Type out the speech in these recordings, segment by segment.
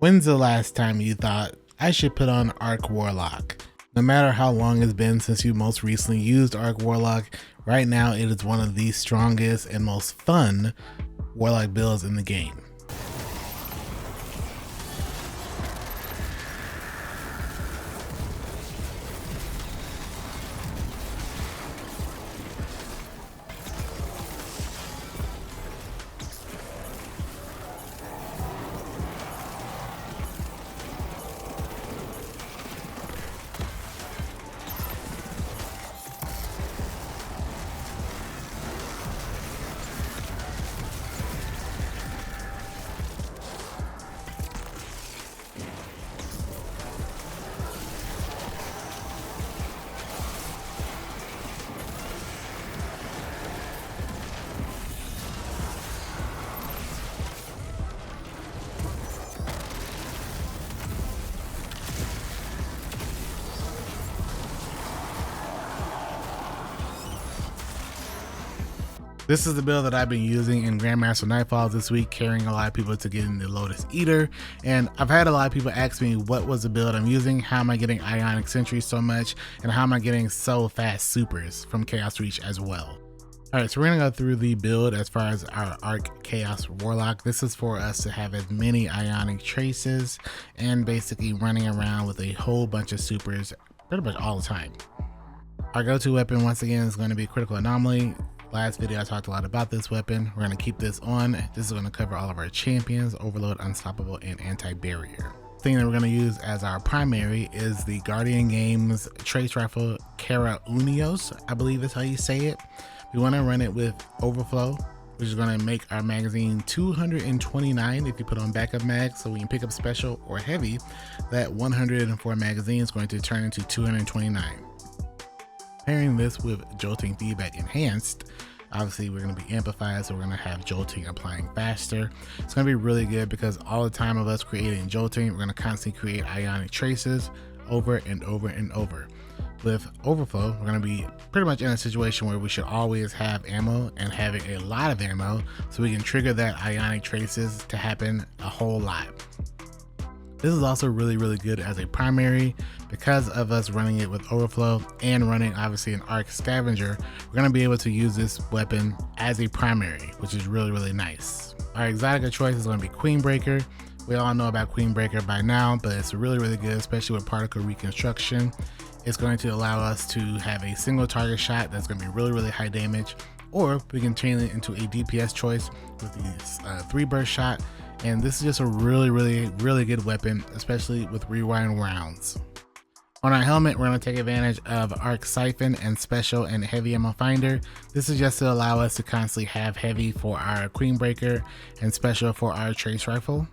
When's the last time you thought, I should put on Arc Warlock? No matter how long it's been since you most recently used Arc Warlock, right now it is one of the strongest and most fun Warlock builds in the game. This is the build that I've been using in Grandmaster Nightfalls this week, carrying a lot of people to get in the Lotus Eater. And I've had a lot of people ask me what was the build I'm using, how am I getting Ionic Sentry so much, and how am I getting so fast supers from Chaos Reach as well. Alright, so we're going to go through the build as far as our Arc Chaos Warlock. This is for us to have as many Ionic traces and basically running around with a whole bunch of supers pretty much all the time. Our go-to weapon once again is going to be Critical Anomaly. Last video I talked a lot about this weapon. We're going to keep this on. This is going to cover all of our champions: Overload, Unstoppable, and Anti-Barrier. The thing that we're going to use as our primary is the Guardian Games Trace Rifle Cara Unios, I believe is how you say it. We want to run it with Overflow, which is going to make our magazine 229 if you put on backup mag, so we can pick up special or heavy. That 104 magazine is going to turn into 229. Pairing this with Jolting Feedback Enhanced, obviously we're going to be amplified, so we're going to have Jolting applying faster. It's going to be really good because all the time of us creating Jolting, we're going to constantly create Ionic traces over and over and over. With Overflow, we're going to be pretty much in a situation where we should always have ammo, and having a lot of ammo so we can trigger that Ionic traces to happen a whole lot. This is also really good as a primary because of us running it with Overflow and running obviously an Arc Scavenger. We're going to be able to use this weapon as a primary, which is really nice. Our exotic of choice is going to be Queen Breaker. We all know about Queen Breaker by now, but it's really good, especially with particle reconstruction. It's going to allow us to have a single target shot that's going to be really high damage, or we can chain it into a DPS choice with the 3 burst shot. And this is just a really good weapon, especially with rewind rounds. On our helmet, we're going to take advantage of Arc Siphon and Special and Heavy Ammo Finder. This is just to allow us to constantly have Heavy for our Queen Breaker and Special for our Trace Rifle.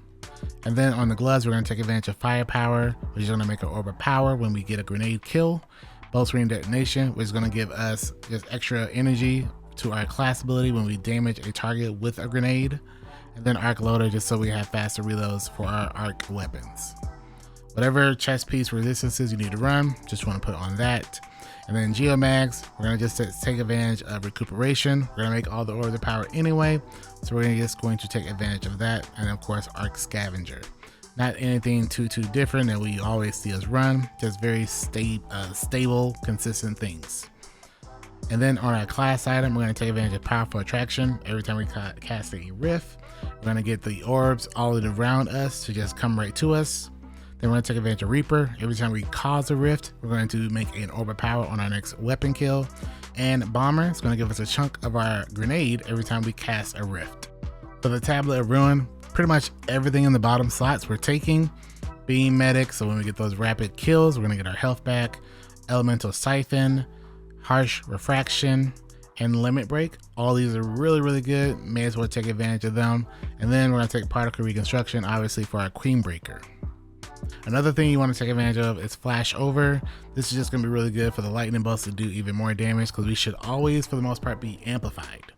And then on the gloves, we're going to take advantage of Firepower, which is going to make our overpower when we get a grenade kill. Bolstering Detonation, which is going to give us just extra energy to our class ability when we damage a target with a grenade. And then Arc Loader, just so we have faster reloads for our Arc weapons. Whatever chest piece resistances you need to run, just want to put on that. And then Geomags, we're going to just take advantage of Recuperation. We're going to make all the Order of Power anyway, so we're just going to take advantage of that. And of course, Arc Scavenger. Not anything too different that we always see us run, just very stable, consistent things. And then on our class item, we're going to take advantage of Powerful Attraction. Every time we cast a Rift, we're going to get the orbs all around us to just come right to us. Then we're going to take advantage of Reaper. Every time we cause a Rift, we're going to make an Orb of Power on our next weapon kill. And Bomber is going to give us a chunk of our grenade every time we cast a Rift. For the Tablet of Ruin, pretty much everything in the bottom slots we're taking. Beam Medic, so when we get those rapid kills, we're going to get our health back. Elemental Siphon, Harsh Refraction, and Limit Break. All these are really good. May as well take advantage of them. And then we're going to take Particle Reconstruction, obviously, for our Queen Breaker. Another thing you want to take advantage of is Flash Over. This is just going to be really good for the lightning bolts to do even more damage, because we should always, for the most part, be amplified.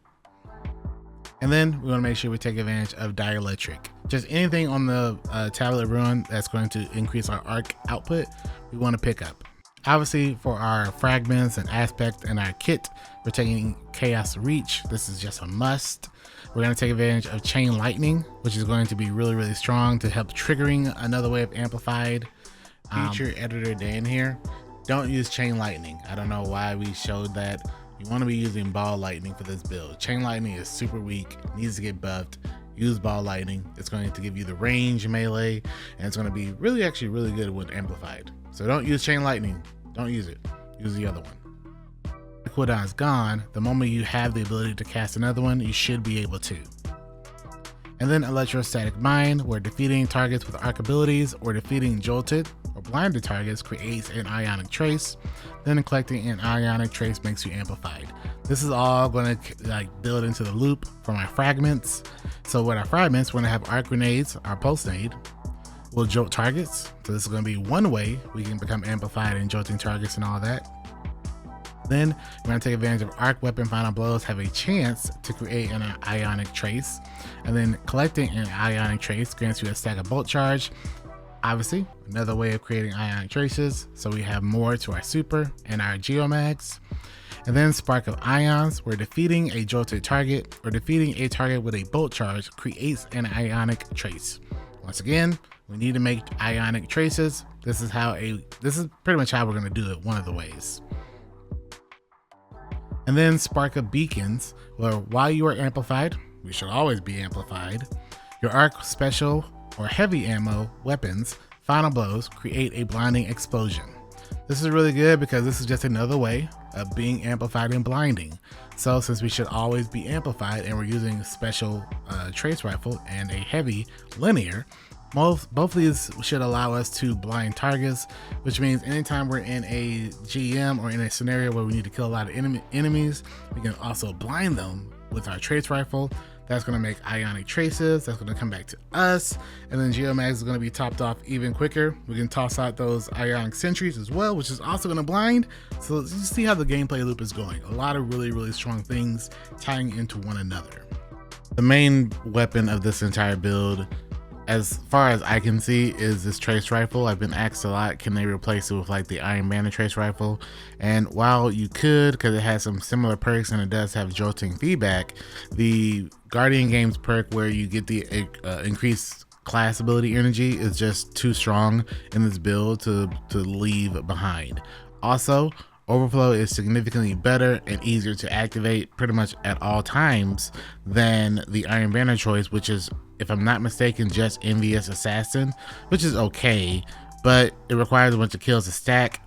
And then we want to make sure we take advantage of Dielectric. Just anything on the Tablet of Ruin that's going to increase our arc output, we want to pick up. Obviously, for our fragments and aspect and our kit, we're taking Chaos Reach. This is just a must. we're going to take advantage of chain lightning, which is going to be really strong to help triggering another way of amplified. Feature editor Dan here. Don't use chain lightning. I don't know why we showed that. You want to be using ball lightning for this build. Chain lightning is super weak, needs to get buffed. Use ball lightning. It's going to give you the range melee, and it's going to be actually really good when amplified. So don't use chain lightning. Don't use it. Use the other one. The cooldown is gone. The moment you have the ability to cast another one, you should be able to. And then electrostatic mind, where defeating targets with arc abilities or defeating jolted or blinded targets creates an ionic trace. Then collecting an ionic trace makes you amplified. This is all going to build into the loop for my fragments. So with our fragments, we're going to have arc grenades, our pulse nade, will jolt targets. So this is going to be one way we can become amplified and jolting targets and all that. Then we're going to take advantage of arc weapon final blows, have a chance to create an ionic trace. And then collecting an ionic trace grants you a stack of bolt charge. Obviously, another way of creating ionic traces. So we have more to our super and our geomags. And then spark of ions, where defeating a jolted target or defeating a target with a bolt charge creates an ionic trace. Once again, we need to make ionic traces. This is pretty much how we're going to do it, one of the ways. And then spark of beacons, where while you are amplified, we should always be amplified, your arc special or heavy ammo weapons final blows create a blinding explosion. This is really good because this is just another way of being amplified and blinding. So since we should always be amplified and we're using a special trace rifle and a heavy linear, both of these should allow us to blind targets, which means anytime we're in a GM or in a scenario where we need to kill a lot of enemies, we can also blind them with our trace rifle. That's going to make ionic traces. That's going to come back to us. And then geomags is going to be topped off even quicker. We can toss out those ionic sentries as well, which is also going to blind. So let's just see how the gameplay loop is going. A lot of really strong things tying into one another. The main weapon of this entire build, as far as I can see, is this trace rifle. I've been asked a lot, can they replace it with like the Iron Banner trace rifle? And while you could, because it has some similar perks and it does have jolting feedback, the Guardian Games perk where you get the increased class ability energy is just too strong in this build to leave behind. Also, Overflow is significantly better and easier to activate pretty much at all times than the Iron Banner choice, which is, if I'm not mistaken, just Envious Assassin, which is okay, but it requires a bunch of kills to stack.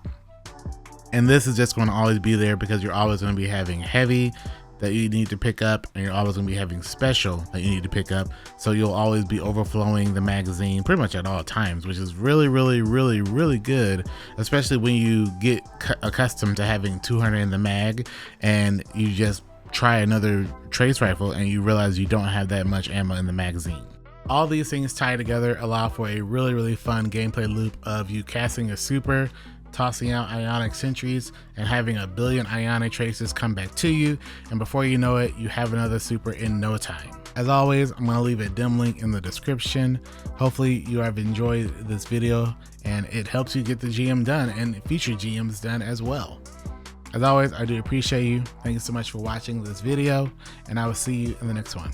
And this is just going to always be there because you're always going to be having heavy that you need to pick up, and you're always going to be having special that you need to pick up. So you'll always be overflowing the magazine pretty much at all times, which is really good, especially when you get accustomed to having 200 in the mag and you just try another trace rifle and you realize you don't have that much ammo in the magazine. All these things tied together allow for a really fun gameplay loop of you casting a super, tossing out ionic sentries, and having a billion ionic traces come back to you, and before you know it, you have another super in no time. As always, I'm going to leave a dim link in the description. Hopefully you have enjoyed this video and it helps you get the GM done and future GMs done as well. As always, I do appreciate you. Thank you so much for watching this video, and I will see you in the next one.